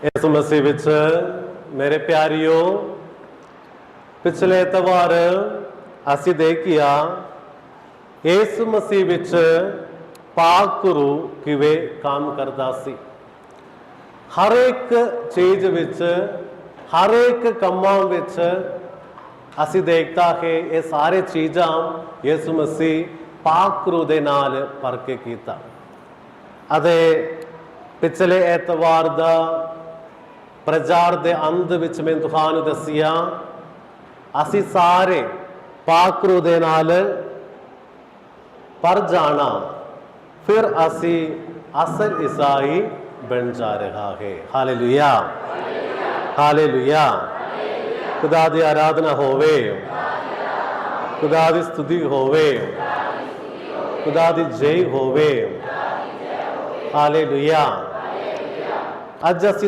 ਇਸ ਮਸੀਹ ਵਿੱਚ ਮੇਰੇ ਪਿਆਰਿਓ, ਪਿਛਲੇ ਐਤਵਾਰ ਅਸੀਂ ਦੇਖਿਆ ਇਸ ਮਸੀਹ ਵਿੱਚ ਪਾਕ ਗੁਰੂ ਕਿਵੇਂ ਕੰਮ ਕਰਦਾ ਸੀ। ਹਰ ਇੱਕ ਚੀਜ਼ ਵਿੱਚ, ਹਰ ਇੱਕ ਕੰਮਾਂ ਵਿੱਚ ਅਸੀਂ ਦੇਖਦਾ ਕਿ ਇਹ ਸਾਰੇ ਚੀਜ਼ਾਂ ਯਿਸੂ ਮਸੀਹ ਪਾਕ ਗੁਰੂ ਦੇ ਨਾਲ ਭਰ ਕੇ ਕੀਤਾ। ਅਤੇ ਪਿਛਲੇ ਐਤਵਾਰ ਦਾ ਪ੍ਰਚਾਰ ਦੇ ਅੰਤ ਵਿੱਚ ਮੈਂ ਤੁਹਾਨੂੰ ਦੱਸਿਆ, ਅਸੀਂ ਸਾਰੇ ਪਾਕ ਗੁਰੂ ਦੇ ਨਾਲ ਪਰ ਜਾਣਾ, ਫਿਰ ਅਸੀਂ ਅਸਲ ਈਸਾਈ ਬਣ ਜਾ ਰਹਾ ਹੈ। Hallelujah, hallelujah. ਖੁਦਾ ਦੀ ਆਰਾਧਨਾ ਹੋਵੇ, ਖੁਦਾ ਦੀ ਸਤੁਤੀ ਹੋਵੇ, ਖੁਦਾ ਦੀ ਜੈ ਹੋਵੇ। ਹਾਲੇਲੂਇਆ। ਅੱਜ ਅਸੀਂ